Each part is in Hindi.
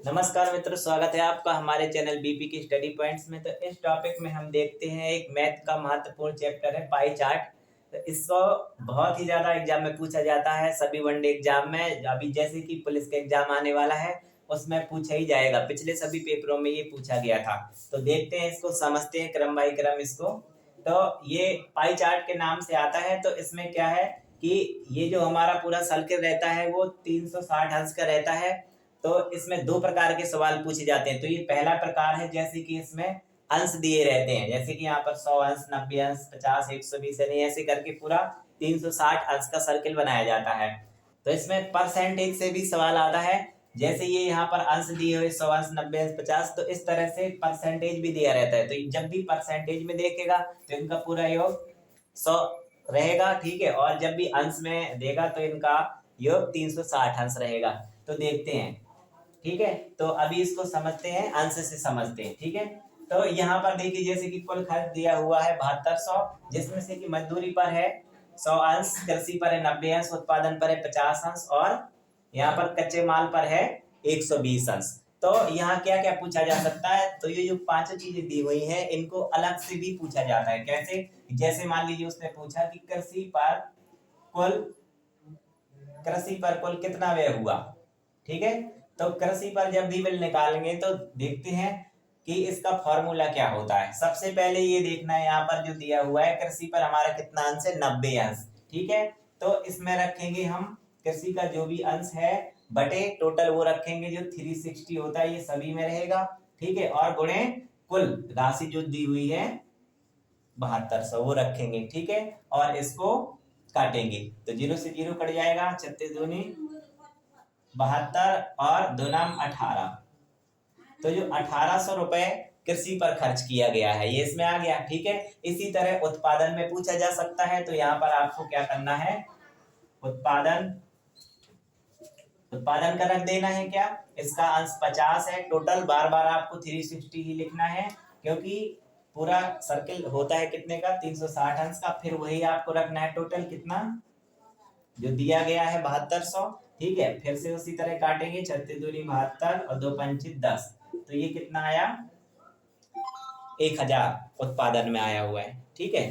नमस्कार मित्रों, स्वागत है आपका हमारे चैनल बीपी की स्टडी पॉइंट्स में। तो इस टॉपिक में हम देखते हैं एक मैथ का महत्वपूर्ण चैप्टर है पाई चार्ट। तो इसको बहुत ही ज्यादा एग्जाम में पूछा जाता है, सभी वनडे एग्जाम में। अभी जैसे कि पुलिस का एग्जाम आने वाला है उसमें पूछा ही जाएगा, पिछले सभी पेपरों में ये पूछा गया था। तो देखते हैं, इसको समझते हैं क्रम बाई क्रम इसको। तो ये पाई चार्ट के नाम से आता है। तो इसमें क्या है कि ये जो हमारा पूरा सर्किल रहता है वो 360 अंश का रहता है। तो इसमें दो प्रकार के सवाल पूछे जाते हैं। तो ये पहला प्रकार है, जैसे कि इसमें अंश दिए रहते हैं, जैसे कि यहाँ पर 100 अंश, 90 अंश, 50, 120, यानी ऐसे करके पूरा 360 अंश का सर्किल बनाया जाता है। तो इसमें परसेंटेज से भी सवाल आता है, जैसे ये यहाँ पर अंश दिए हुए 100 अंश, 90 अंश, 50, तो इस तरह से परसेंटेज भी दिया रहता है। तो जब भी परसेंटेज में देखेगा तो इनका पूरा योग 100 रहेगा, ठीक है। और जब भी अंश में देगा तो इनका योग 360 अंश रहेगा। तो देखते हैं, ठीक है। तो अभी इसको समझते हैं, अंश से समझते हैं, ठीक है। तो यहाँ पर देखिए, जैसे कि कुल खर्च दिया हुआ है 7200, जिसमें से कि मजदूरी पर है 100 अंश, कृषि पर है 90 अंश, उत्पादन पर है 50 अंश, और यहाँ पर कच्चे माल पर है 120 अंश। तो यहाँ क्या क्या पूछा जा सकता है? तो ये जो पांचों चीजें दी हुई हैं इनको अलग से भी पूछा जाता है। कैसे? जैसे मान लीजिए उसने पूछा कि कृषि पर कुल कितना व्यय हुआ, ठीक है। तो कृषि पर जब भी बिल निकालेंगे तो देखते हैं कि इसका फॉर्मूला क्या होता है। सबसे पहले ये देखना है, यहाँ पर जो दिया हुआ है कृषि पर हमारा कितना अंश है, 90 अंश, ठीक है। तो इसमें रखेंगे हम कृषि का जो भी अंश है बटे टोटल वो रखेंगे जो 360 होता है, ये सभी में रहेगा, ठीक है। और गुणे कुल राशि जो दी हुई है 7200 वो रखेंगे, ठीक है। और इसको काटेंगे तो 0 से 0 कट जाएगा, 36 दूनी 72 और 2 नाम 18। तो जो 1800 रुपए कृषि पर खर्च किया गया है ये इसमें आ गया, ठीक है। इसी तरह उत्पादन में पूछा जा सकता है। तो यहाँ पर आपको क्या करना है, उत्पादन का रख देना है। क्या इसका अंश 50 है, टोटल बार बार आपको 360 ही लिखना है, क्योंकि पूरा सर्किल होता है कितने का, 360 अंश का। फिर वही आपको रखना है टोटल कितना जो दिया गया है 7200, ठीक है। फिर से उसी तरह काटेंगे, 36 दूनी 72 और 2 पंचे 10। तो ये कितना आया, 1000 उत्पादन में आया हुआ है, ठीक है।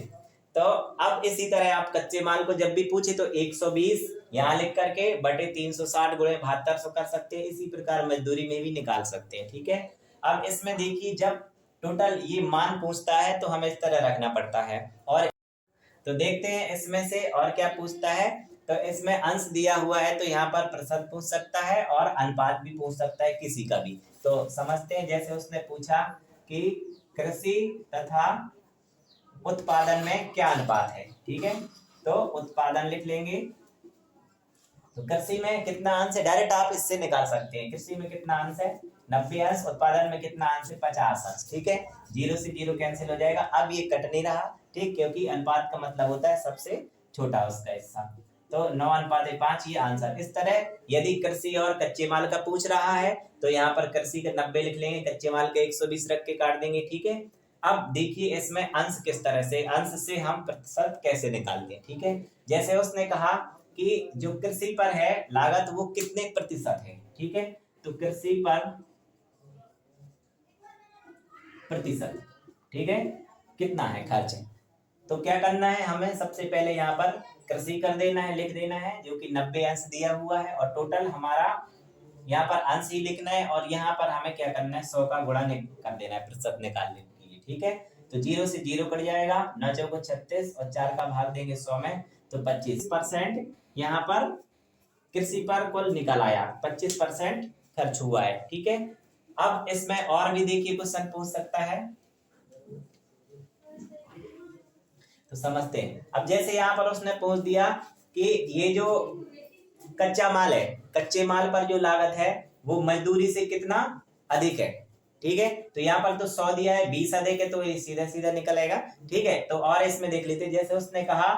तो अब इसी तरह आप कच्चे माल को जब भी पूछे तो 120 यहाँ लिख करके बटे 360 गुणे 7200 कर सकते हैं। इसी प्रकार मजदूरी में भी निकाल सकते हैं, ठीक है। अब इसमें देखिए, जब टोटल ये मान पूछता है तो हमें इस तरह रखना पड़ता है। और तो देखते हैं इसमें से और क्या पूछता है। तो इसमें अंश दिया हुआ है तो यहाँ पर प्रतिशत पूछ सकता है और अनुपात भी पूछ सकता है किसी का भी। तो समझते हैं, जैसे उसने पूछा कि कृषि तथा उत्पादन में क्या अनुपात है, ठीक है। तो उत्पादन लिख लेंगे, तो कृषि में कितना अंश है डायरेक्ट आप इससे निकाल सकते हैं। कृषि में कितना अंश है, 90 अंश, उत्पादन में कितना अंश है, 50 अंश, ठीक है। 0 से 0 कैंसिल हो जाएगा। अब ये कट नहीं रहा, ठीक, क्योंकि अनुपात का मतलब होता है सबसे छोटा उसका हिस्सा। तो 9:5 ये आंसर। इस तरह यदि कृषि और कच्चे माल का पूछ रहा है तो यहाँ पर कृषि का 90 लिख लेंगे, कच्चे माल का 120 रख के काट देंगे, ठीक है। अब देखिए इसमें अंश किस तरह से, अंश से हम प्रतिशत कैसे निकालते हैं, ठीक है। जैसे उसने कहा कि जो कृषि पर है लागत वो कितने प्रतिशत है, ठीक है। तो कृषि पर प्रतिशत, ठीक है, कितना है खर्च है। तो क्या करना है हमें, सबसे पहले यहाँ पर कृषि कर देना है, लिख देना है, जो कि 90 अंश दिया हुआ है। और टोटल हमारा यहाँ पर अंश ही लिखना है, और यहाँ पर हमें क्या करना है, 100 का गुणा कर देना है प्रतिशत निकालने के लिए, ठीक है। तो 0 से 0 कट जाएगा, 9 चौको 36 और 4 का भाग देंगे 100 में, तो 25% यहाँ पर कृषि पर कुल निकल आया, 25% खर्च हुआ है, ठीक है। अब इसमें और भी देखिए क्वेश्चन पूछ सकता है, तो समझते हैं। अब जैसे यहाँ पर उसने पूछ दिया कि ये जो कच्चा माल है, कच्चे माल पर जो लागत है वो मजदूरी से कितना अधिक है, ठीक है। तो यहाँ पर तो 100 दिया है, 20 अधिक है, तो ये सीधा सीधा निकल आएगा, ठीक है। तो और इसमें देख लेते, जैसे उसने कहा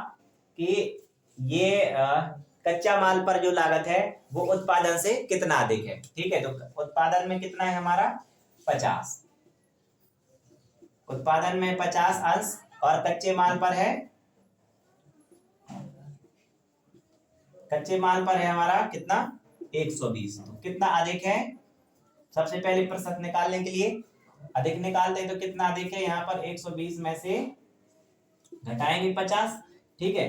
कि ये कच्चा माल पर जो लागत है वो उत्पादन से कितना अधिक है, ठीक है। तो उत्पादन में कितना है हमारा 50, उत्पादन में 50 अंश, और कच्चे माल पर है, कच्चे माल पर है हमारा कितना 120। तो कितना अधिक है, सबसे पहले प्रतिशत निकालने के लिए अधिक निकालते हैं तो कितना अधिक है, यहाँ पर 120 में से घटाएंगे 50, ठीक है,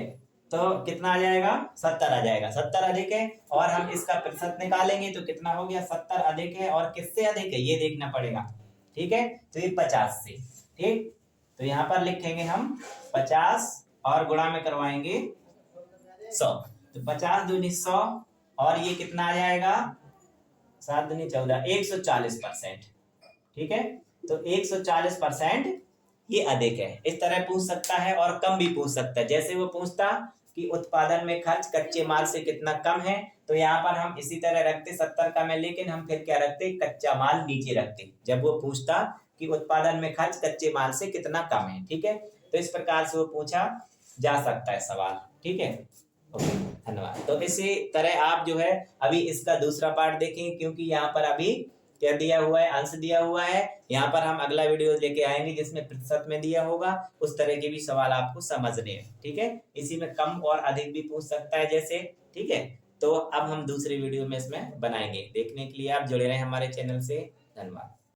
तो कितना आ जाएगा, 70 आ जाएगा। 70 अधिक है और हम इसका प्रतिशत निकालेंगे तो कितना हो गया, 70 अधिक है और किससे अधिक है ये देखना पड़ेगा, ठीक है, तो ये 50 से, ठीक, तो यहाँ पर लिखेंगे हम 50 और गुणा में करवाएंगे 100, तो 50 दूनी 100 और ये कितना आ जाएगा, 7 दूनी 14, 140%, ठीक है, तो 140% ये अधिक है। इस तरह पूछ सकता है और कम भी पूछ सकता है। जैसे वो पूछता कि उत्पादन में खर्च कच्चे माल से कितना कम है, तो यहाँ पर हम इसी तरह रखते 70 कम है, लेकिन हम फिर क्या रखते, कच्चा माल नीचे रखते जब वो पूछता कि उत्पादन में खर्च कच्चे माल से कितना कम है, ठीक है, तो इस प्रकार से वो पूछा जा सकता है सवाल, ठीक है। ओके, धन्यवाद। तो इसी तरह आप जो है अभी इसका दूसरा पार्ट देखेंगे, क्योंकि यहाँ पर अभी क्या दिया हुआ है, अंश दिया हुआ है। यहाँ पर हम अगला वीडियो लेके आएंगे जिसमें प्रतिशत में दिया होगा, उस तरह के भी सवाल आपको समझने हैं, ठीक है। इसी में कम और अधिक भी पूछ सकता है जैसे, ठीक है। तो अब हम दूसरी वीडियो में इसमें बनाएंगे। देखने के लिए आप जुड़े रहे हमारे चैनल से, धन्यवाद।